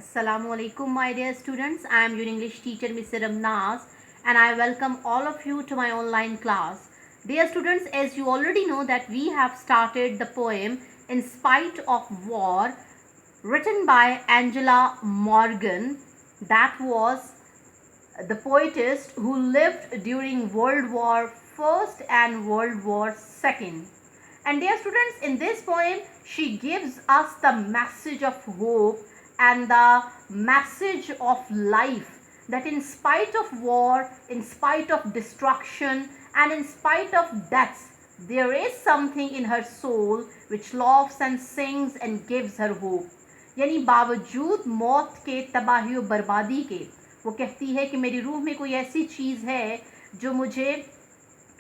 Assalamu alaikum, my dear students. I am your English teacher, Mr. Ramnaz, and I welcome all of you to my online class. Dear students, as you already know that we have started the poem In Spite of War, written by Angela Morgan. That was the poetess who lived during World War First and World War Second. And dear students, in this poem, she gives us the message of hope and the message of life, that in spite of war, in spite of destruction, and in spite of deaths, there is something in her soul which laughs and sings and gives her hope. यानी बावजूद मौत के, तबाही और बर्बादी के, वो कहती है कि मेरी रूह में कोई ऐसी चीज़ है जो मुझे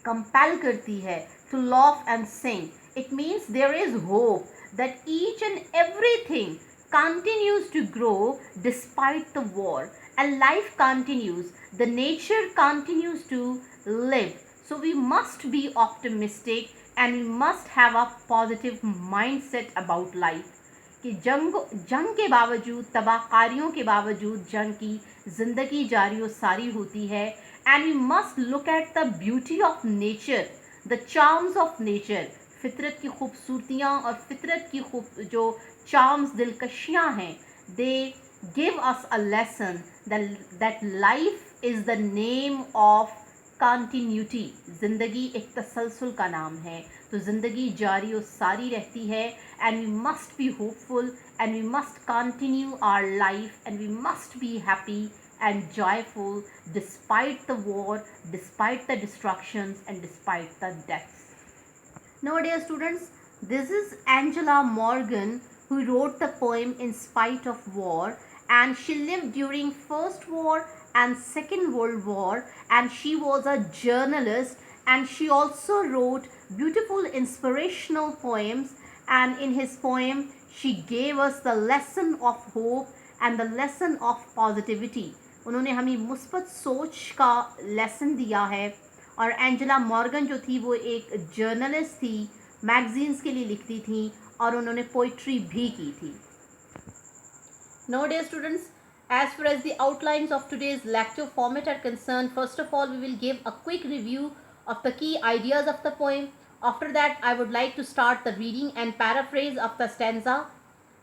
कंपेल करती है to laugh and sing. It means there is hope that each and everything continues to grow despite the war, and life continues, the nature continues to live. So we must be optimistic and we must have a positive mindset about life. कि जंग के बावजूद, तबाहकारियों के बावजूद जंग की ज़िंदगी जारी और सारी होती है. And we must look at the beauty of nature, the charms of nature. फितरत की खूबसूरतियाँ और फितरत की जो चार्म्स, दिलकशियाँ हैं, they give us a lesson that life is the name of continuity. ज़िंदगी एक तसलसल का नाम है, तो ज़िंदगी जारी और सारी रहती है. And we must be hopeful and we must continue our life and we must be happy and joyful despite the war, despite the destructions, and despite the deaths. Now, dear students, this is Angela Morgan who wrote the poem In Spite of War, and she lived during First War and Second World War, and she was a journalist, and she also wrote beautiful inspirational poems. And in his poem she gave us the lesson of hope and the lesson of positivity. उन्होंने हमें मुस्बत सोच का lesson दिया है. और Angela Morgan जो थी वो एक जर्नलिस्ट थी, मैगजीन्स के लिए लिखती थी और उन्होंने पोइट्री भी की थी. Now, dear students, as far as the outlines of today's lecture format are concerned, first of all, we will give a quick review of the key ideas of the poem. After that, I would like to start the reading and paraphrase of the stanza.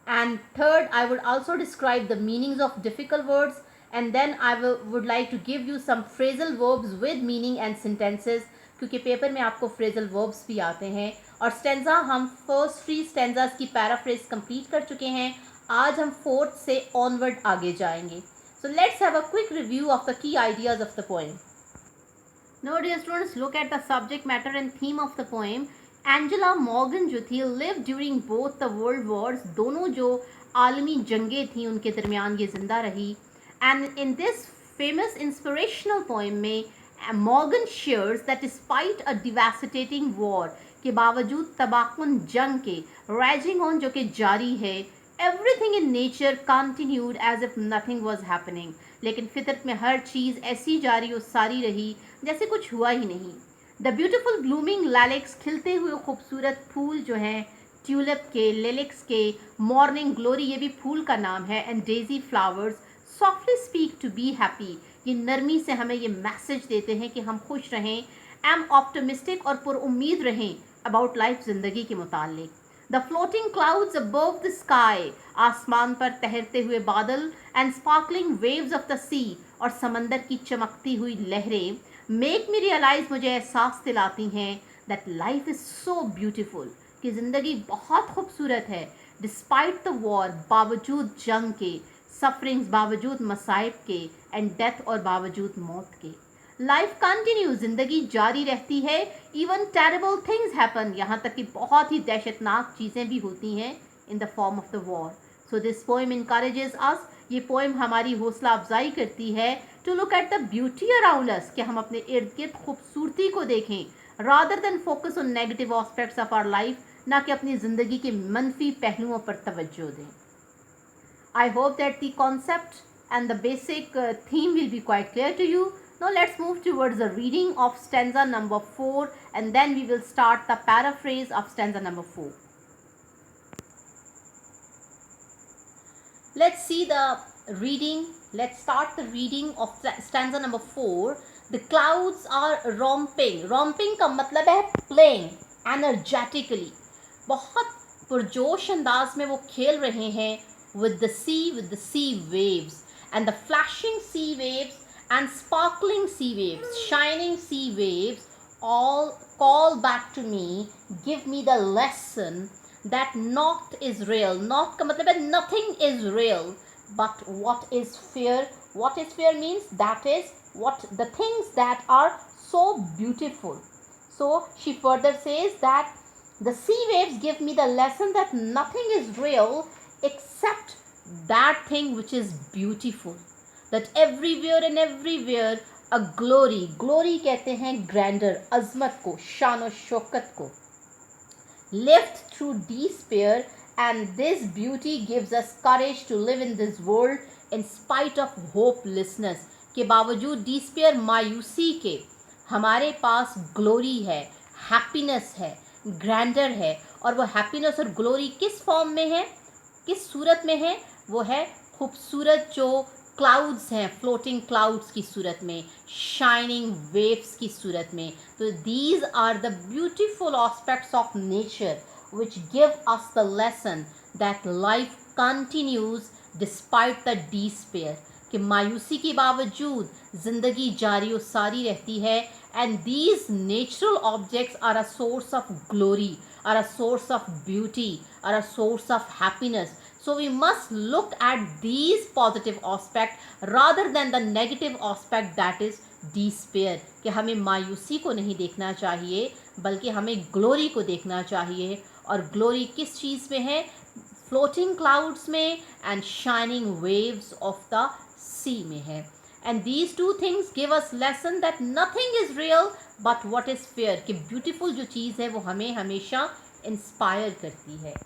And third, I would also describe the meanings of difficult words. And then I would like to give you some phrasal verbs with meaning and sentences, क्योंकि paper में आपको phrasal verbs भी आते हैं. और stanza हम first 3 stanzas की paraphrase complete कर चुके हैं. आज हम फोर्थ से ऑनवर्ड आगे जाएंगे. So let's have a quick review of the key ideas of the poem. Now, dear students, look at the subject matter and theme of the poem. Angela Morgan जो थी live during both the world Wars, दोनों जो आलमी जंगें थी उनके दरमियान ये ज़िंदा रही. And in this famous inspirational poem में Morgan shares that despite a devastating war, के बावजूद तबाहकुन जंग के, रैजिंग ऑन जो कि जारी है, everything in nature continued as if nothing was happening. लेकिन फितरत में हर चीज़ ऐसी जारी और सारी रही जैसे कुछ हुआ ही नहीं. द ब्यूटिफुल ब्लूमिंग लैलिक्स, खिलते हुए खूबसूरत फूल जो हैं ट्यूलिप के, लिलिक्स के, मॉर्निंग ग्लोरी ये भी फूल का नाम है, and daisy flowers softly speak to be happy, ये नरमी से हमें ये मैसेज देते हैं कि हम खुश रहें. एम ऑप्टिमिस्टिक और पुरुम्मीद रहें अबाउट लाइफ, ज़िंदगी के मुतालिक. The floating clouds above the sky, आसमान पर तैरते हुए बादल, and sparkling waves of the sea, और समंदर की चमकती हुई लहरें, मेक मी रियलाइज़, मुझे एहसास दिलाती हैं that life is so beautiful, कि ज़िंदगी बहुत खूबसूरत है. डिस्पाइट द वॉर, बावजूद जंग के, सफरिंग्स बावजूद मसाइब के, एंड डेथ और बावजूद मौत के. लाइफ कंटिन्यू, ज़िंदगी जारी रहती है. इवन टेरेबल थिंग्स हैपन, यहाँ तक कि बहुत ही दहशतनाक चीज़ें भी होती हैं in the form of the war. So this poem encourages us, ये पोएम हमारी हौसला अफजाई करती है to look at the beauty around us, कि हम अपने इर्द गिर्द खूबसूरती को देखें, rather than focus on negative aspects of our life, ना कि अपनी ज़िंदगी के मनफी पहलुओं पर तवज्जो दें. I hope that the concept and the basic theme will be quite clear to you. Now let's move towards the reading of stanza number 4, and then we will start the paraphrase of stanza number 4. Let's see the reading. Let's start the reading of stanza number 4. The clouds are romping. Romping का मतलब है playing energetically. बहुत पुरजोश अंदाज में वो खेल रहे हैं with the sea waves and the flashing sea waves and sparkling sea waves, shining sea waves all call back to me, give me the lesson that not is real. Not का मतलब है nothing is real, but what is fear? What is fear means that is what the things that are so beautiful. So she further says that the sea waves give me the lesson that nothing is real except that thing which is beautiful. That everywhere and everywhere a glory. Glory कहते हैं grandeur, अजमत को, शान और शौकत को. Lived through despair, and this beauty gives us courage to live in this world in spite of hopelessness. के बावजूद despair, मायूसी के, हमारे पास ग्लोरी है, हैप्पीनेस है, ग्रैंडर है. और वो हैप्पीनेस और ग्लोरी किस फॉर्म में है, किस सूरत में है? वो है खूबसूरत जो क्लाउड्स हैं, फ्लोटिंग क्लाउड्स की सूरत में, शाइनिंग वेव्स की सूरत में. तो these are the beautiful aspects of nature which give us the lesson that life continues despite the despair. कि मायूसी के बावजूद ज़िंदगी जारी और सारी रहती है. And these natural objects are a source of glory, are a source of beauty, are a source of happiness. So we must look at these positive aspect rather than the negative aspect, that is despair. कि हमें मायूसी को नहीं देखना चाहिए बल्कि हमें glory को देखना चाहिए. और ग्लोरी किस चीज़ में है? फ्लोटिंग क्लाउड्स में and shining waves of the sea में है. And these two things give us lesson that nothing is real but what is fair. कि ब्यूटीफुल जो चीज़ है वो हमें हमेशा इंस्पायर करती है.